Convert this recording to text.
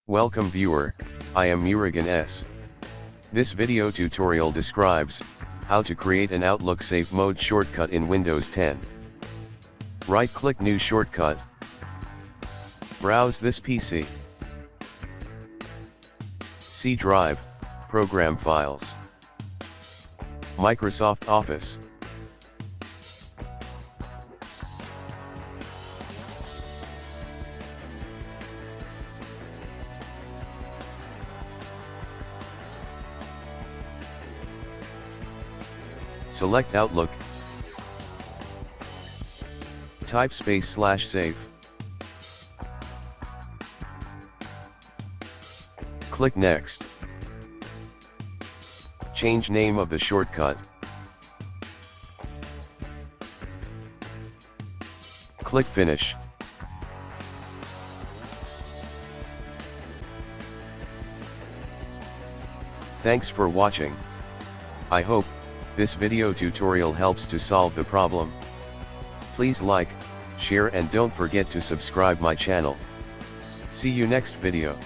Welcome viewer, I am Murugan S. This video tutorial describes how to create an Outlook Safe Mode shortcut in Windows 10. Right-click New Shortcut. Browse this PC. C Drive, Program Files. Microsoft Office. Select Outlook. Type /save. Click Next. Change name of the shortcut. Click Finish. Thanks for watching. I hope this video tutorial helps to solve the problem. Please like, share and don't forget to subscribe my channel. See you next video.